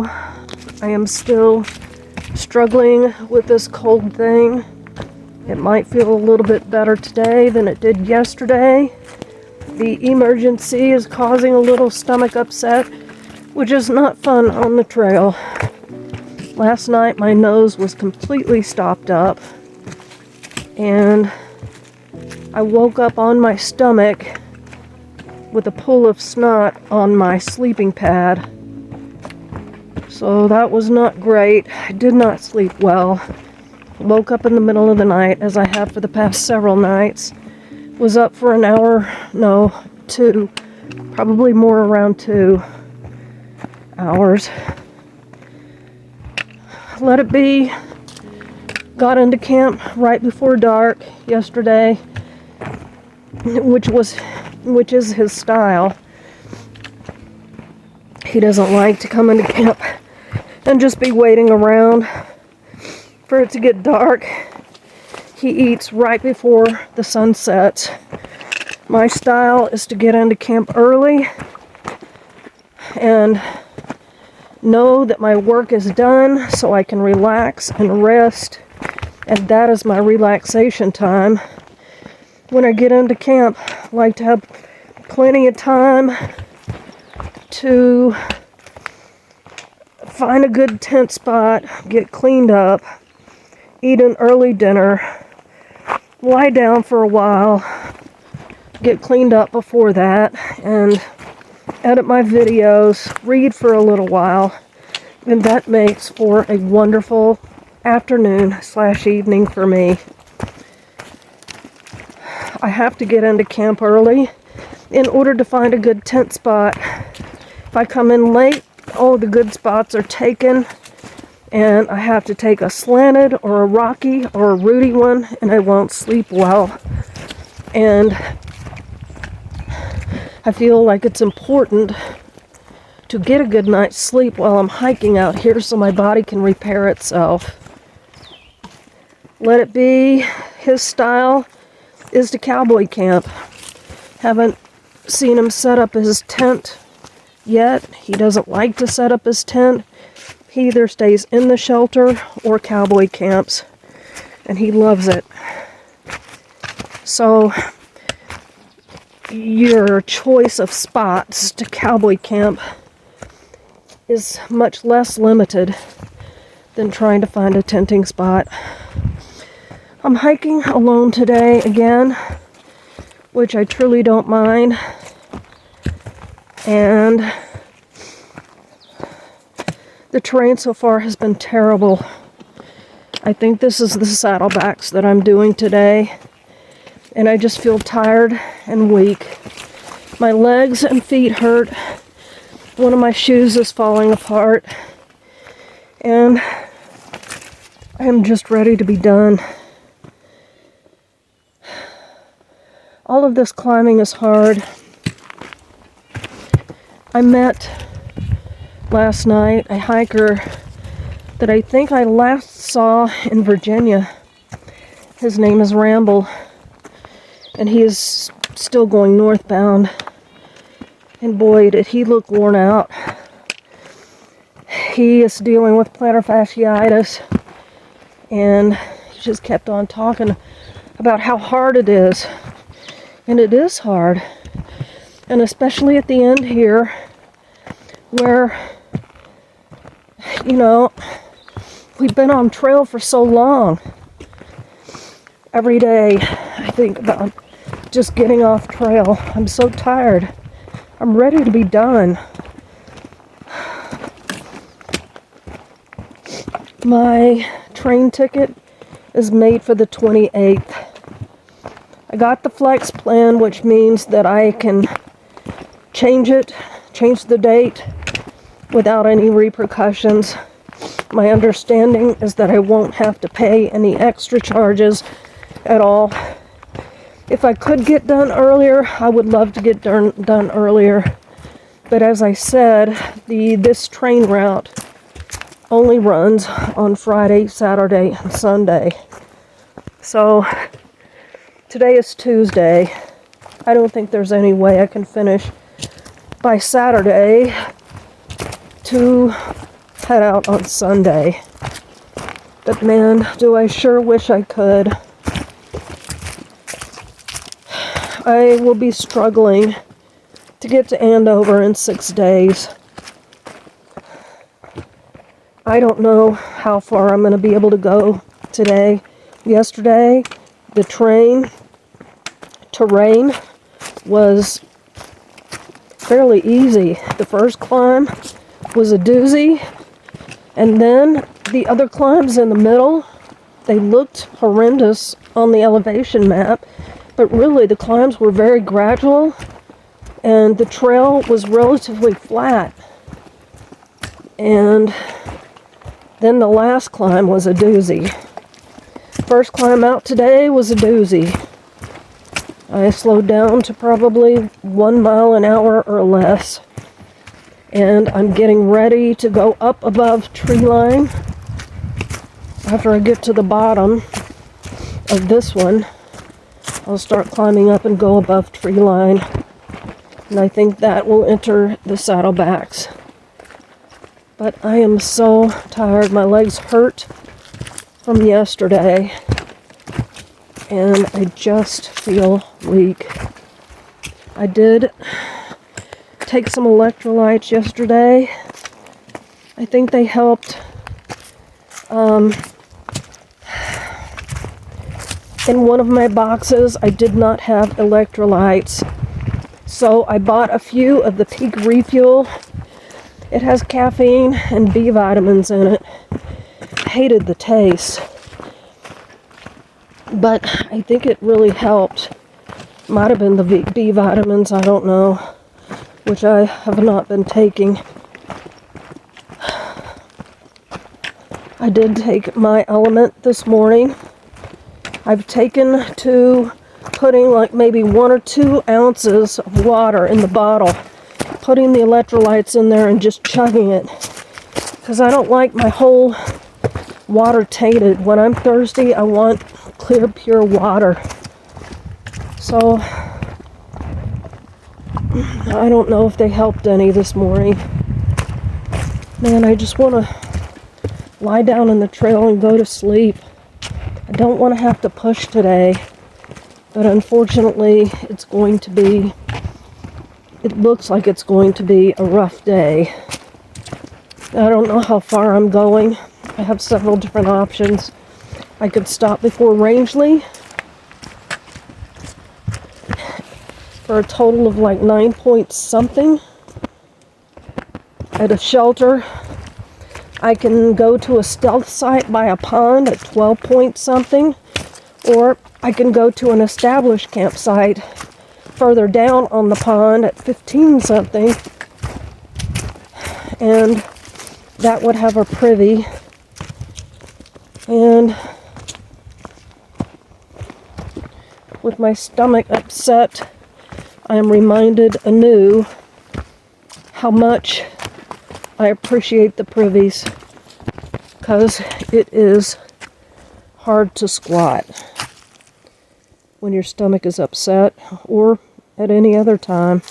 though I am still struggling with this cold thing. It might feel a little bit better today than it did yesterday. The emergency is causing a little stomach upset, which is not fun on the trail. Last night my nose was completely stopped up, and I woke up on my stomach with a pool of snot on my sleeping pad. So that was not great. I did not sleep well. Woke up in the middle of the night, as I have for the past several nights. Was up for an hour, no, 2, probably more, around 2 hours. Let it be. Got into camp right before dark yesterday, which is his style. He doesn't like to come into camp and just be waiting around for it to get dark. He eats right before the sun sets. My style is to get into camp early and know that my work is done so I can relax and rest, and that is my relaxation time. When I get into camp, I like to have plenty of time to find a good tent spot, get cleaned up, eat an early dinner, lie down for a while, get cleaned up before that, and edit my videos, read for a little while, and that makes for a wonderful afternoon/evening for me. I have to get into camp early in order to find a good tent spot. If I come in late, all the good spots are taken, and I have to take a slanted or a rocky or a rooty one, and I won't sleep well. And I feel like it's important to get a good night's sleep while I'm hiking out here so my body can repair itself. Let it be. His style is to cowboy camp. Haven't seen him set up his tent yet. He doesn't like to set up his tent. He either stays in the shelter or cowboy camps, and he loves it. So your choice of spots to cowboy camp is much less limited than trying to find a tenting spot. I'm hiking alone today again, which I truly don't mind. And the terrain so far has been terrible. I think this is the saddlebacks that I'm doing today, and I just feel tired and weak. My legs and feet hurt. One of my shoes is falling apart, and I am just ready to be done. All of this climbing is hard. I met last night a hiker that I think I last saw in Virginia. His name is Ramble, and he is still going northbound. And boy, did he look worn out. He is dealing with plantar fasciitis, and he just kept on talking about how hard it is. And it is hard. And especially at the end here, where, we've been on trail for so long. Every day I think about just getting off trail. I'm so tired. I'm ready to be done. My train ticket is made for the 28th. I got the flex plan, which means that I can change the date without any repercussions. My understanding is that I won't have to pay any extra charges at all. If I could get done earlier, I would love to get done earlier. But as I said, this train route only runs on Friday, Saturday, and Sunday. So today is Tuesday. I don't think there's any way I can finish by Saturday to head out on Sunday. But man, do I sure wish I could. I will be struggling to get to Andover in 6 days. I don't know how far I'm going to be able to go today. Yesterday, the terrain was fairly easy. The first climb was a doozy, and then the other climbs in the middle, they looked horrendous on the elevation map, but really the climbs were very gradual, and the trail was relatively flat. And then the last climb was a doozy. First climb out today was a doozy. I slowed down to probably 1 mile an hour or less. And I'm getting ready to go up above tree line. After I get to the bottom of this one, I'll start climbing up and go above tree line. And I think that will enter the saddlebacks. But I am so tired. My legs hurt from yesterday. And I just feel weak. I did take some electrolytes yesterday. I think they helped. In one of my boxes, I did not have electrolytes. So I bought a few of the Peak Refuel. It has caffeine and B vitamins in it. Hated the taste. But I think it really helped. Might have been the B vitamins, I don't know, which I have not been taking. I did take my element this morning. I've taken to putting like maybe 1 or 2 ounces of water in the bottle, putting the electrolytes in there and just chugging it, because I don't like my whole water tainted. When I'm thirsty, I want clear, pure water. So I don't know if they helped any this morning. Man, I just want to lie down in the trail and go to sleep. I don't want to have to push today, but unfortunately it looks like it's going to be a rough day. I don't know how far I'm going. I have several different options. I could stop before Rangeley for a total of like 9 point something at a shelter. I can go to a stealth site by a pond at 12 point something, or I can go to an established campsite further down on the pond at 15 something, and that would have a privy. And with my stomach upset, I am reminded anew how much I appreciate the privies, because it is hard to squat when your stomach is upset or at any other time.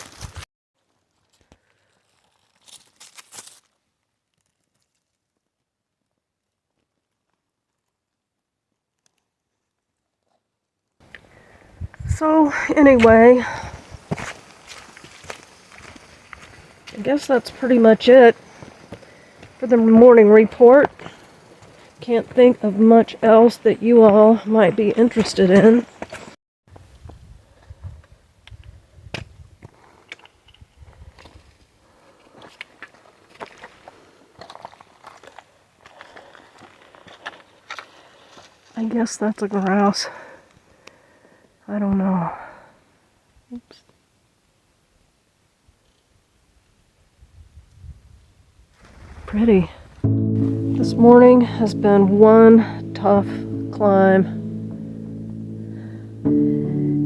So anyway, I guess that's pretty much it for the morning report. Can't think of much else that you all might be interested in. I guess that's a grouse. I don't know. Oops. Pretty. This morning has been one tough climb.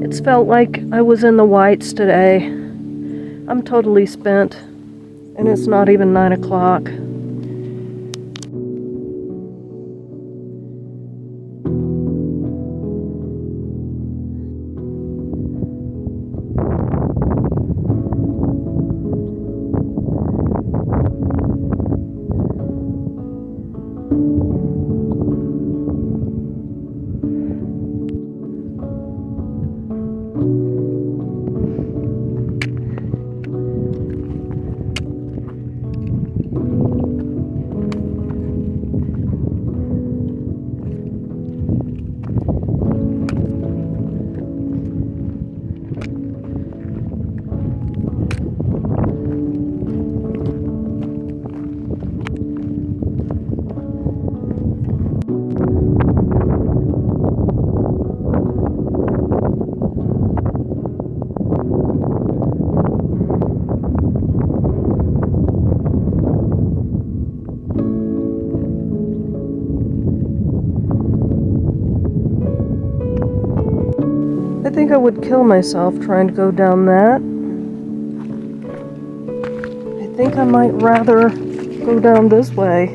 It's felt like I was in the whites today. I'm totally spent, and it's not even 9 o'clock. I would kill myself trying to go down that. I think I might rather go down this way.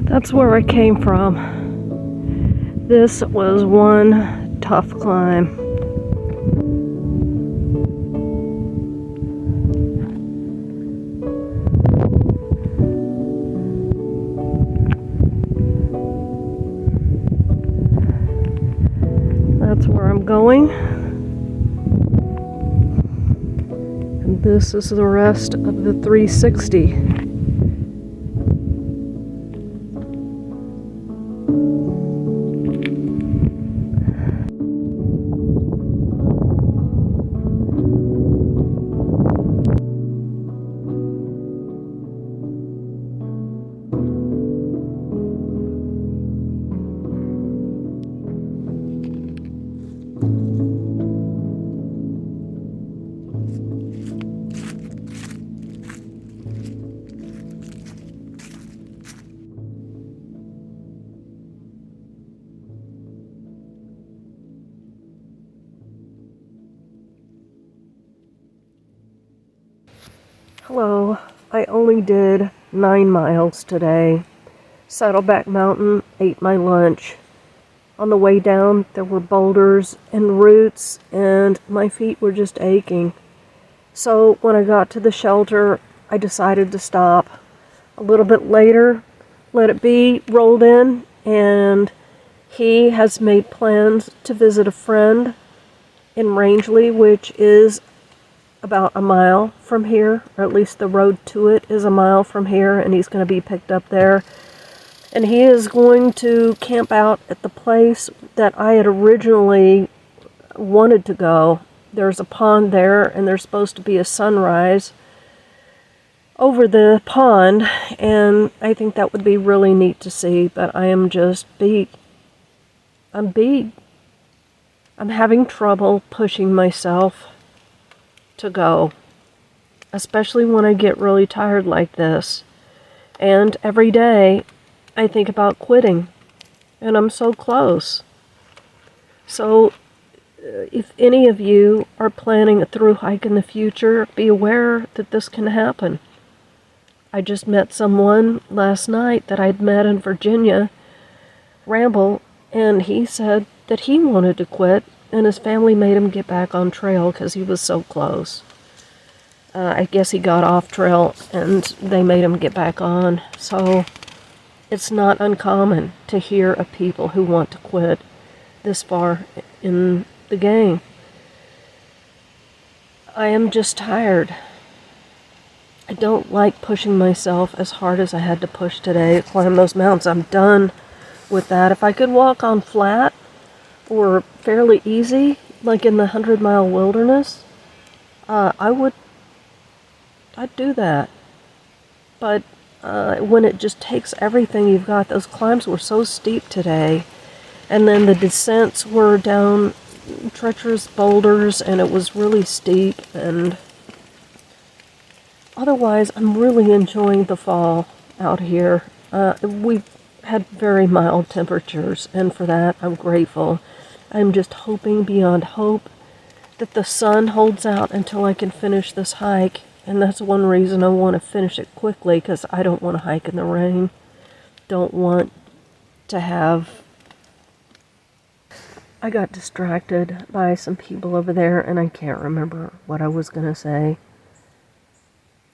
That's where I came from. This was one tough climb. That's where I'm going. And this is the rest of the 360. Hello, I only did 9 miles today. Saddleback Mountain, ate my lunch. On the way down, there were boulders and roots, and my feet were just aching. So when I got to the shelter, I decided to stop. A little bit later, Let It Be rolled in, and he has made plans to visit a friend in Rangeley, which is about a mile from here, or at least the road to it is a mile from here, and he's going to be picked up there. And he is going to camp out at the place that I had originally wanted to go. There's a pond there, and there's supposed to be a sunrise over the pond, and I think that would be really neat to see, but I am just beat. I'm beat. I'm having trouble pushing myself to go, especially when I get really tired like this. And every day I think about quitting, and I'm so close. So if any of you are planning a through hike in the future, be aware that this can happen. I just met someone last night that I'd met in Virginia, Ramble, and he said that he wanted to quit, and his family made him get back on trail because he was so close. I guess he got off trail and they made him get back on. So it's not uncommon to hear of people who want to quit this far in the game. I am just tired. I don't like pushing myself as hard as I had to push today to climb those mountains. I'm done with that. If I could walk on flat or fairly easy, like in the 100-mile wilderness, I'd do that. But when it just takes everything you've got, those climbs were so steep today, and then the descents were down treacherous boulders, and it was really steep, and otherwise I'm really enjoying the fall out here. We've had very mild temperatures, and for that I'm grateful. I'm just hoping beyond hope that the sun holds out until I can finish this hike, and that's one reason I want to finish it quickly, because I don't want to hike in the rain. Don't want to have... I got distracted by some people over there, and I can't remember what I was going to say.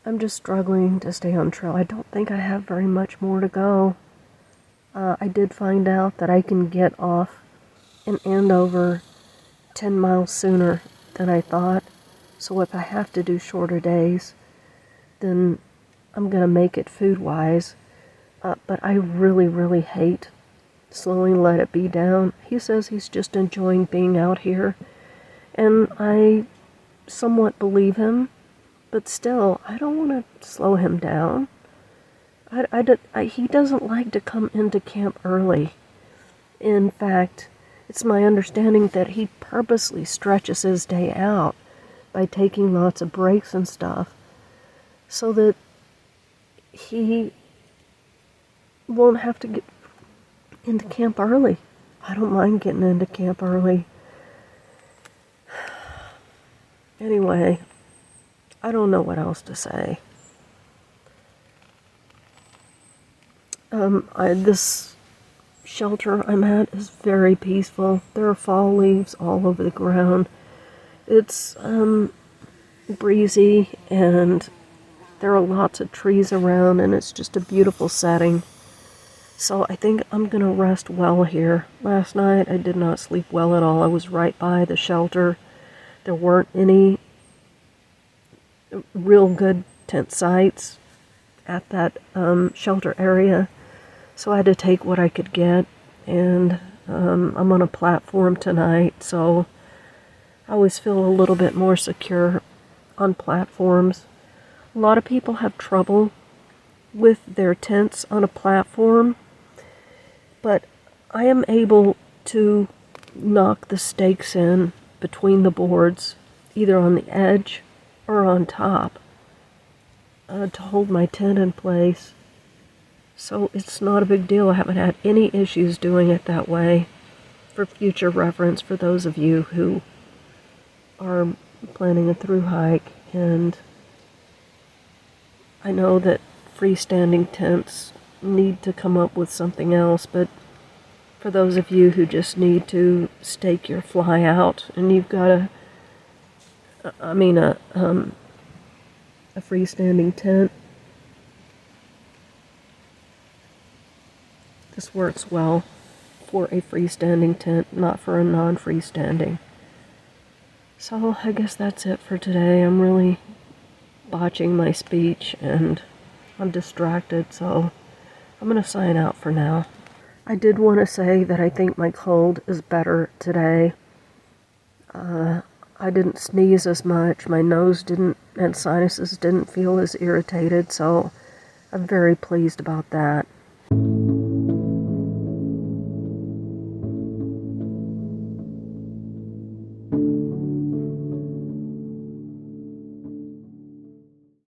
I'm just struggling to stay on trail. I don't think I have very much more to go. I did find out that I can get off in Andover 10 miles sooner than I thought. So if I have to do shorter days, then I'm going to make it food-wise. But I really, really hate slowing Let It Be down. He says he's just enjoying being out here, and I somewhat believe him, but still, I don't want to slow him down. He doesn't like to come into camp early. In fact, it's my understanding that he purposely stretches his day out by taking lots of breaks and stuff, so that he won't have to get into camp early. I don't mind getting into camp early. Anyway, I don't know what else to say. This shelter I'm at is very peaceful. There are fall leaves all over the ground. It's breezy, and there are lots of trees around, and it's just a beautiful setting. So I think I'm gonna rest well here. Last night I did not sleep well at all. I was right by the shelter. There weren't any real good tent sites at that shelter area, so I had to take what I could get. And I'm on a platform tonight, so I always feel a little bit more secure on platforms. A lot of people have trouble with their tents on a platform, but I am able to knock the stakes in between the boards, either on the edge or on top, to hold my tent in place. So it's not a big deal. I haven't had any issues doing it that way. For future reference, for those of you who are planning a through hike, and I know that freestanding tents need to come up with something else, but for those of you who just need to stake your fly out and you've got a freestanding tent, this works well for a freestanding tent, not for a non-freestanding. So I guess that's it for today. I'm really botching my speech and I'm distracted, so I'm going to sign out for now. I did want to say that I think my cold is better today. I didn't sneeze as much. My nose didn't, and sinuses didn't feel as irritated, so I'm very pleased about that.